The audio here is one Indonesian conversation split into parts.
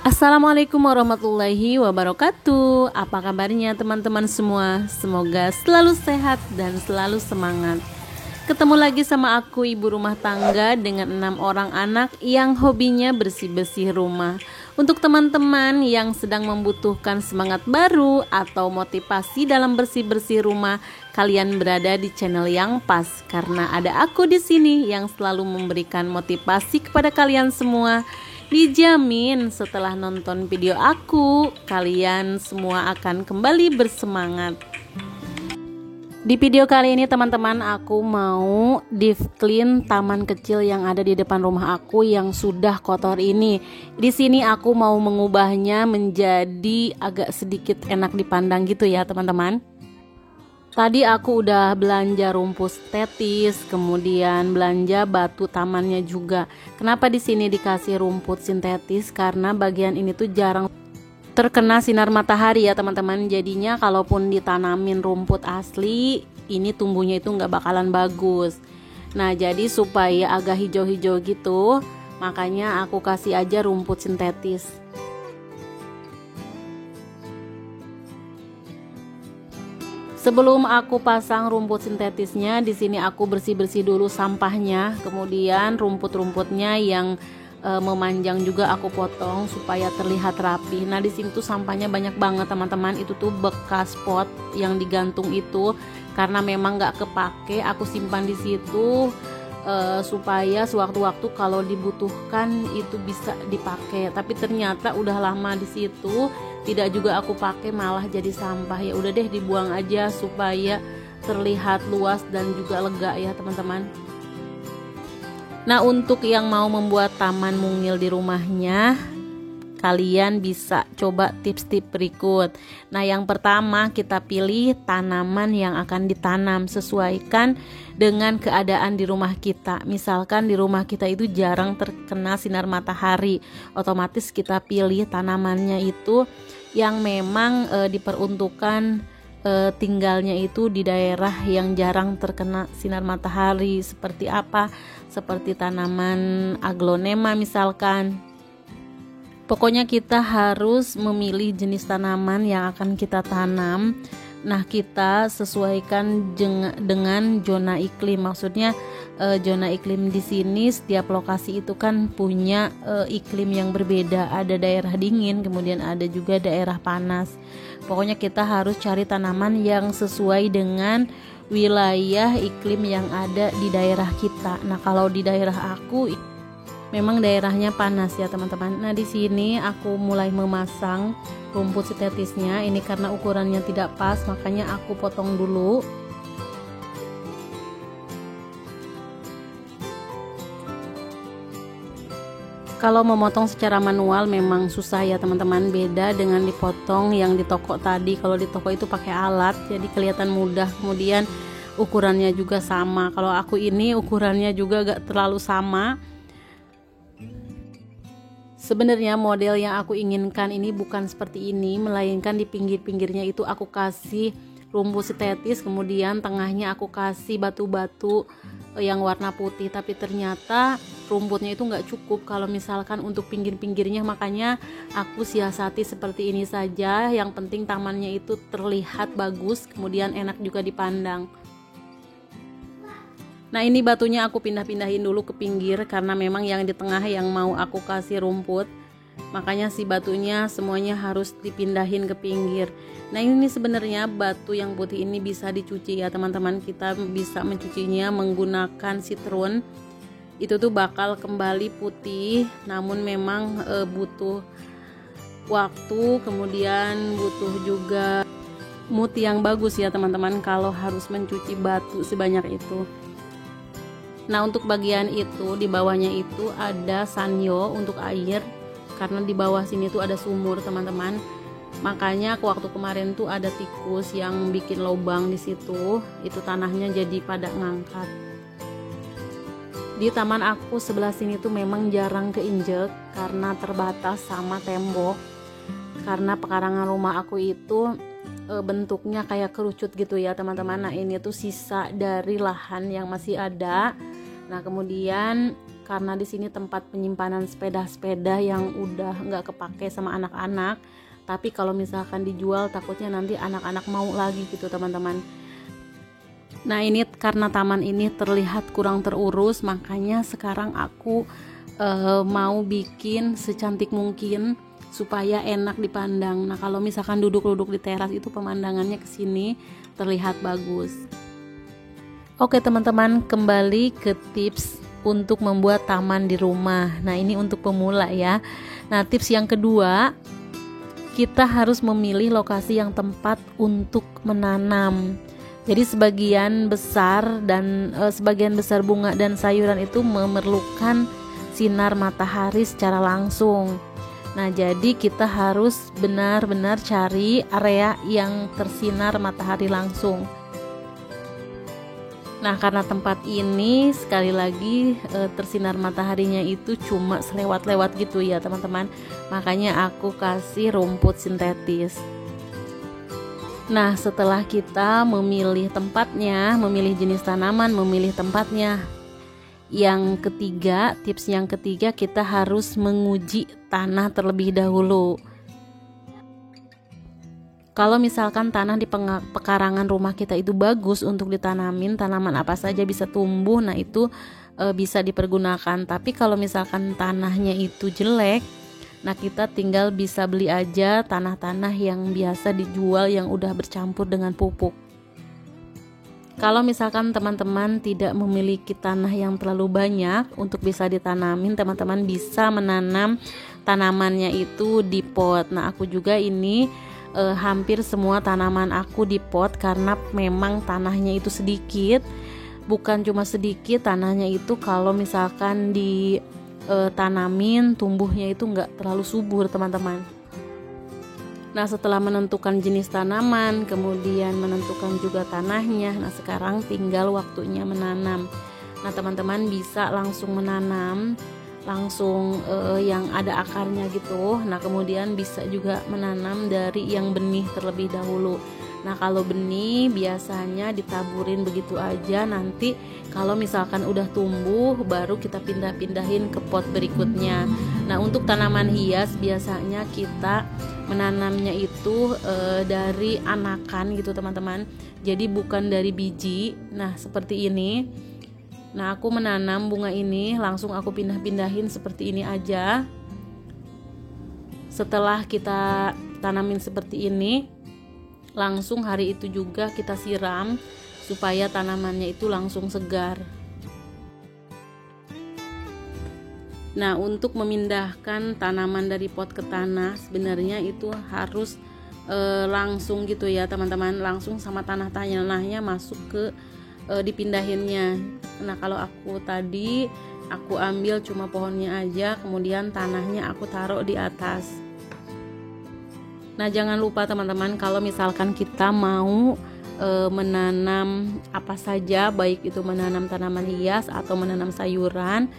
Assalamualaikum warahmatullahi wabarakatuh. Apa kabarnya teman-teman semua? Semoga selalu sehat dan selalu semangat. Ketemu lagi sama aku, ibu rumah tangga dengan 6 orang anak yang hobinya bersih-bersih rumah. Untuk teman-teman yang sedang membutuhkan semangat baru atau motivasi dalam bersih-bersih rumah, kalian berada di channel yang pas karena ada aku di sini yang selalu memberikan motivasi kepada kalian semua. Dijamin setelah nonton video aku, kalian semua akan kembali bersemangat. Di video kali ini teman-teman, aku mau deep clean taman kecil yang ada di depan rumah aku yang sudah kotor ini. Di sini aku mau mengubahnya menjadi agak sedikit enak dipandang gitu ya teman-teman. Tadi aku udah belanja rumput sintetis, kemudian belanja batu tamannya juga. Kenapa di sini dikasih rumput sintetis? Karena bagian ini tuh jarang terkena sinar matahari ya teman-teman. Jadinya kalaupun ditanamin rumput asli, ini tumbuhnya itu nggak bakalan bagus. Nah, jadi supaya agak hijau-hijau gitu, makanya aku kasih aja rumput sintetis. Sebelum aku pasang rumput sintetisnya, di sini aku bersih-bersih dulu sampahnya, kemudian rumput-rumputnya yang memanjang juga aku potong supaya terlihat rapi. Nah, di sini tuh sampahnya banyak banget teman-teman. Itu tuh bekas pot yang digantung itu, karena memang nggak kepake, aku simpan di situ supaya sewaktu-waktu kalau dibutuhkan itu bisa dipakai. Tapi ternyata udah lama di situ, tidak juga aku pakai, malah jadi sampah. Ya udah deh, dibuang aja supaya terlihat luas dan juga lega ya teman-teman. Nah, untuk yang mau membuat taman mungil di rumahnya, kalian bisa coba tips-tips berikut. Nah, yang pertama kita pilih tanaman yang akan ditanam, sesuaikan dengan keadaan di rumah kita. Misalkan di rumah kita itu jarang terkena sinar matahari, otomatis kita pilih tanamannya itu yang memang diperuntukkan tinggalnya itu di daerah yang jarang terkena sinar matahari. Seperti apa? Seperti tanaman aglonema misalkan. Pokoknya kita harus memilih jenis tanaman yang akan kita tanam. Nah, kita sesuaikan dengan zona iklim. Maksudnya zona iklim di sini, setiap lokasi itu kan punya iklim yang berbeda. Ada daerah dingin, kemudian ada juga daerah panas. Pokoknya kita harus cari tanaman yang sesuai dengan wilayah iklim yang ada di daerah kita. Nah, kalau di daerah aku memang daerahnya panas ya teman-teman. Nah, di sini aku mulai memasang rumput sintetisnya. Ini karena ukurannya tidak pas, makanya aku potong dulu. Kalau memotong secara manual memang susah ya teman-teman, beda dengan dipotong yang di toko tadi. Kalau di toko itu pakai alat, jadi kelihatan mudah. Kemudian ukurannya juga sama. Kalau aku ini ukurannya juga gak terlalu sama. Sebenarnya model yang aku inginkan ini bukan seperti ini, melainkan di pinggir-pinggirnya itu aku kasih rumput sintetis, kemudian tengahnya aku kasih batu-batu yang warna putih. Tapi ternyata rumputnya itu nggak cukup kalau misalkan untuk pinggir-pinggirnya, makanya aku siasati seperti ini saja. Yang penting tamannya itu terlihat bagus, kemudian enak juga dipandang. Nah, ini batunya aku pindah-pindahin dulu ke pinggir karena memang yang di tengah yang mau aku kasih rumput. Makanya si batunya semuanya harus dipindahin ke pinggir. Nah, ini sebenarnya batu yang putih ini bisa dicuci ya teman-teman. Kita bisa mencucinya menggunakan citron. Itu tuh bakal kembali putih, namun memang butuh waktu, kemudian butuh juga mood yang bagus ya teman-teman kalau harus mencuci batu sebanyak itu. Nah, untuk bagian itu, di bawahnya itu ada sanyo untuk air, karena di bawah sini tuh ada sumur teman-teman. Makanya waktu kemarin tuh ada tikus yang bikin lubang di situ, itu tanahnya jadi pada ngangkat. Di taman aku sebelah sini tuh memang jarang keinjek karena terbatas sama tembok. Karena pekarangan rumah aku itu bentuknya kayak kerucut gitu ya teman-teman. Nah, ini tuh sisa dari lahan yang masih ada. Nah, kemudian karena di sini tempat penyimpanan sepeda-sepeda yang udah nggak kepake sama anak-anak. Tapi kalau misalkan dijual takutnya nanti anak-anak mau lagi gitu teman-teman. Nah ini karena taman ini terlihat kurang terurus, makanya sekarang aku mau bikin secantik mungkin supaya enak dipandang. Nah kalau misalkan duduk-duduk di teras itu pemandangannya ke sini terlihat bagus. Oke teman-teman, kembali ke tips untuk membuat taman di rumah. Nah ini untuk pemula ya. Nah tips yang kedua, kita harus memilih lokasi yang tepat untuk menanam. Jadi sebagian besar bunga dan sayuran itu memerlukan sinar matahari secara langsung. Nah jadi kita harus benar-benar cari area yang tersinar matahari langsung. Nah karena tempat ini sekali lagi tersinar mataharinya itu cuma selewat-lewat gitu ya teman-teman, makanya aku kasih rumput sintetis. Nah setelah kita memilih tempatnya, memilih jenis tanaman, memilih tempatnya, tips yang ketiga kita harus menguji tanah terlebih dahulu. Kalau misalkan tanah di pekarangan rumah kita itu bagus untuk ditanamin, tanaman apa saja bisa tumbuh, nah itu bisa dipergunakan. Tapi kalau misalkan tanahnya itu jelek, nah kita tinggal bisa beli aja tanah-tanah yang biasa dijual yang udah bercampur dengan pupuk. Kalau misalkan teman-teman tidak memiliki tanah yang terlalu banyak untuk bisa ditanamin, teman-teman bisa menanam tanamannya itu di pot. Nah aku juga ini hampir semua tanaman aku di pot karena memang tanahnya itu sedikit. Bukan cuma sedikit, tanahnya itu kalau misalkan ditanamin tumbuhnya itu nggak terlalu subur teman-teman. Nah setelah menentukan jenis tanaman, kemudian menentukan juga tanahnya, nah sekarang tinggal waktunya menanam. Nah teman-teman bisa langsung menanam langsung yang ada akarnya gitu. Nah kemudian bisa juga menanam dari yang benih terlebih dahulu. Nah kalau benih biasanya ditaburin begitu aja, nanti kalau misalkan udah tumbuh baru kita pindah-pindahin ke pot berikutnya. Nah untuk tanaman hias biasanya kita menanamnya itu dari anakan gitu teman-teman, jadi bukan dari biji. Nah seperti ini. Nah aku menanam bunga ini langsung aku pindah-pindahin seperti ini aja. Setelah kita tanamin seperti ini, langsung hari itu juga kita siram supaya tanamannya itu langsung segar. Nah untuk memindahkan tanaman dari pot ke tanah sebenarnya itu harus langsung gitu ya teman-teman, langsung sama tanahnya masuk ke dipindahinnya. Nah kalau aku tadi aku ambil cuma pohonnya aja, kemudian tanahnya aku taruh di atas. Nah jangan lupa teman-teman, kalau misalkan kita mau menanam apa saja, baik itu menanam tanaman hias atau menanam sayuran,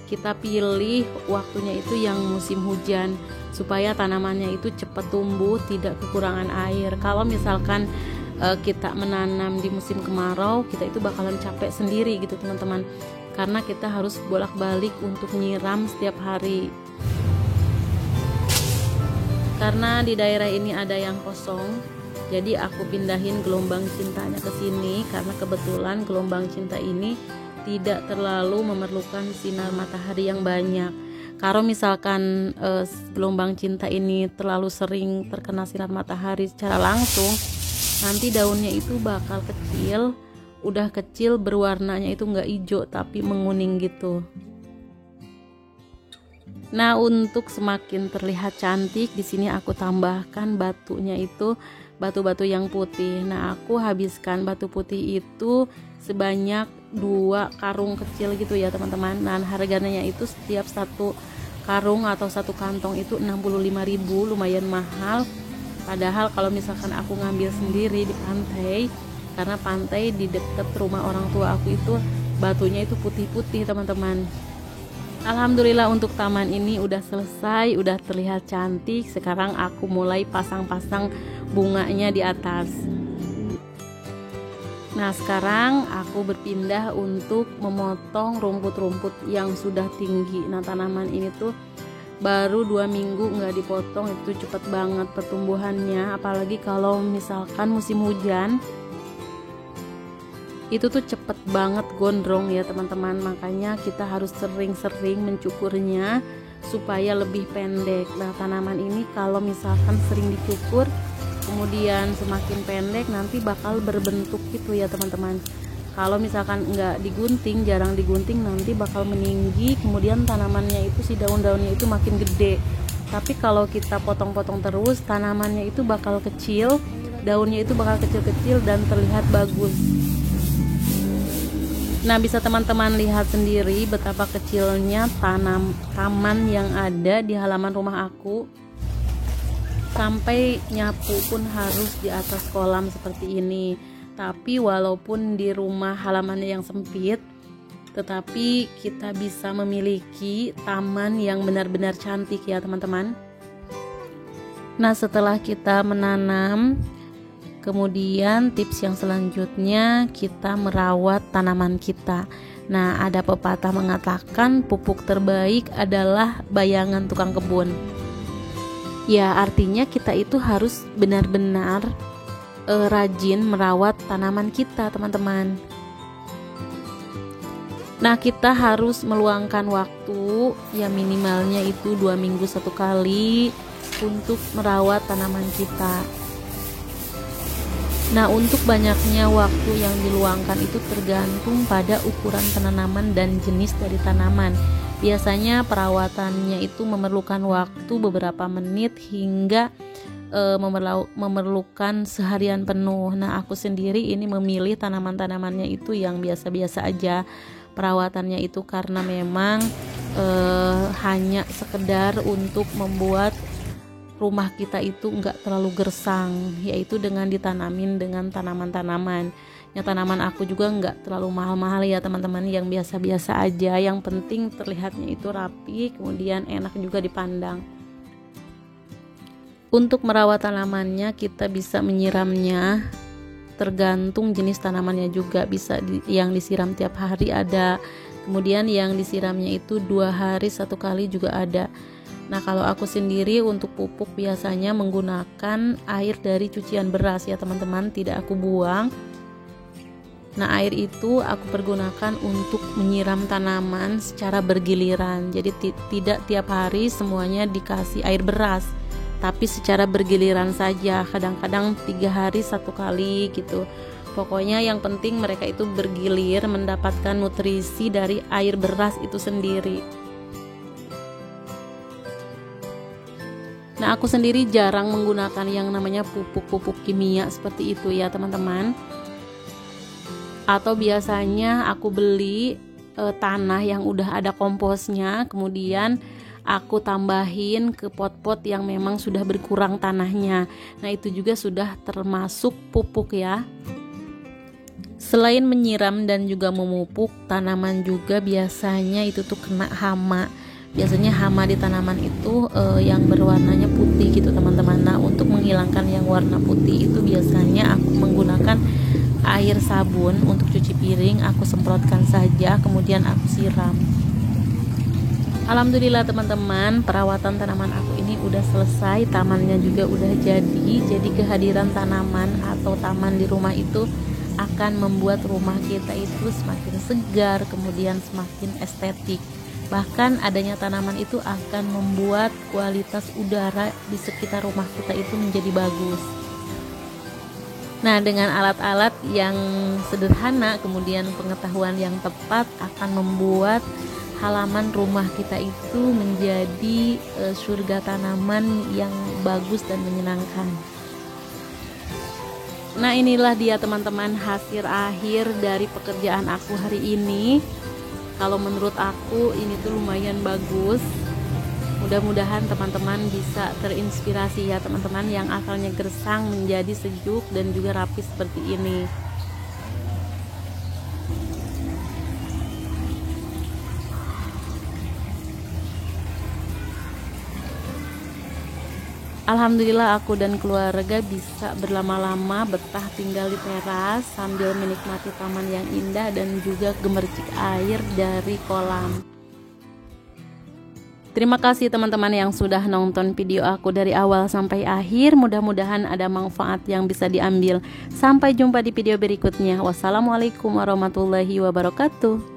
kita pilih waktunya itu yang musim hujan supaya tanamannya itu cepat tumbuh, tidak kekurangan air. Kalau misalkan kita menanam di musim kemarau, kita itu bakalan capek sendiri gitu teman-teman, karena kita harus bolak-balik untuk nyiram setiap hari. Karena di daerah ini ada yang kosong, jadi aku pindahin gelombang cintanya ke sini karena kebetulan gelombang cinta ini tidak terlalu memerlukan sinar matahari yang banyak. Kalau misalkan gelombang cinta ini terlalu sering terkena sinar matahari secara langsung, nanti daunnya itu bakal kecil, udah kecil berwarnanya itu nggak hijau tapi menguning gitu. Nah untuk semakin terlihat cantik, di sini aku tambahkan batunya itu batu-batu yang putih. Nah aku habiskan batu putih itu sebanyak 2 karung kecil gitu ya teman-teman. Nah harganya itu setiap satu karung atau satu kantong itu 65.000, lumayan mahal. Padahal kalau misalkan aku ngambil sendiri di pantai, karena pantai di dekat rumah orang tua aku itu batunya itu putih-putih teman-teman. Alhamdulillah untuk taman ini udah selesai, udah terlihat cantik. Sekarang aku mulai pasang-pasang bunganya di atas. Nah Nah, sekarang aku berpindah untuk memotong rumput-rumput yang sudah tinggi. Nah, tanaman ini tuh baru 2 minggu nggak dipotong, itu cepet banget pertumbuhannya. Apalagi kalau misalkan musim hujan, itu tuh cepet banget gondrong ya teman-teman. Makanya kita harus sering-sering mencukurnya supaya lebih pendek. Nah, tanaman ini kalau misalkan sering dicukur kemudian semakin pendek, nanti bakal berbentuk gitu ya teman-teman. Kalau misalkan nggak digunting, jarang digunting, nanti bakal meninggi, kemudian tanamannya itu, si daun-daunnya itu makin gede. Tapi kalau kita potong-potong terus, tanamannya itu bakal kecil, daunnya itu bakal kecil-kecil dan terlihat bagus. Nah, bisa teman-teman lihat sendiri betapa kecilnya taman yang ada di halaman rumah aku. Sampai nyapu pun harus di atas kolam seperti ini. Tapi walaupun di rumah halamannya yang sempit, tetapi kita bisa memiliki taman yang benar-benar cantik ya teman-teman. Nah, setelah kita menanam, kemudian tips yang selanjutnya kita merawat tanaman kita. Nah, ada pepatah mengatakan pupuk terbaik adalah bayangan tukang kebun. Ya, artinya kita itu harus benar-benar rajin merawat tanaman kita teman-teman. Nah, kita harus meluangkan waktu, ya minimalnya itu 2 minggu 1 kali untuk merawat tanaman kita. Nah, untuk banyaknya waktu yang diluangkan itu tergantung pada ukuran penanaman dan jenis dari tanaman. Biasanya perawatannya itu memerlukan waktu beberapa menit hingga memerlukan seharian penuh. Nah, aku sendiri ini memilih tanaman-tanamannya itu yang biasa-biasa aja perawatannya itu, karena memang hanya sekedar untuk membuat rumah kita itu enggak terlalu gersang, yaitu dengan ditanamin dengan tanaman-tanaman. Ya, tanaman aku juga enggak terlalu mahal-mahal ya teman-teman, yang biasa-biasa aja, yang penting terlihatnya itu rapi, kemudian enak juga dipandang. Untuk merawat tanamannya kita bisa menyiramnya, tergantung jenis tanamannya juga. Bisa yang disiram tiap hari ada, kemudian yang disiramnya itu 2 hari 1 kali juga ada. Nah, kalau aku sendiri untuk pupuk biasanya menggunakan air dari cucian beras ya teman-teman, tidak aku buang. Nah, air itu aku pergunakan untuk menyiram tanaman secara bergiliran. Jadi tidak tiap hari semuanya dikasih air beras, tapi secara bergiliran saja. Kadang-kadang 3 hari 1 kali gitu. Pokoknya yang penting mereka itu bergilir, mendapatkan nutrisi dari air beras itu sendiri. Nah, aku sendiri jarang menggunakan yang namanya pupuk-pupuk kimia seperti itu ya teman-teman. Atau biasanya aku beli tanah yang udah ada komposnya, kemudian aku tambahin ke pot-pot yang memang sudah berkurang tanahnya. Nah, itu juga sudah termasuk pupuk ya. Selain menyiram dan juga memupuk, tanaman juga biasanya itu tuh kena hama. Biasanya hama di tanaman itu yang berwarnanya putih gitu teman-teman. Nah, untuk menghilangkan yang warna putih itu biasanya aku menggunakan air sabun untuk cuci piring, aku semprotkan saja, kemudian aku siram. Alhamdulillah teman-teman, perawatan tanaman aku ini udah selesai, tamannya juga udah jadi kehadiran tanaman atau taman di rumah itu akan membuat rumah kita itu semakin segar, kemudian semakin estetik. Bahkan adanya tanaman itu akan membuat kualitas udara di sekitar rumah kita itu menjadi bagus. Nah, dengan alat-alat yang sederhana, kemudian pengetahuan yang tepat akan membuat halaman rumah kita itu menjadi surga tanaman yang bagus dan menyenangkan. Nah, inilah dia teman-teman hasil akhir dari pekerjaan aku hari ini. Kalau menurut aku ini tuh lumayan bagus. Mudah-mudahan teman-teman bisa terinspirasi ya teman-teman, yang asalnya gersang menjadi sejuk dan juga rapi seperti ini. Alhamdulillah aku dan keluarga bisa berlama-lama betah tinggal di teras sambil menikmati taman yang indah dan juga gemercik air dari kolam. Terima kasih teman-teman yang sudah nonton video aku dari awal sampai akhir. Mudah-mudahan ada manfaat yang bisa diambil. Sampai jumpa di video berikutnya. Wassalamualaikum warahmatullahi wabarakatuh.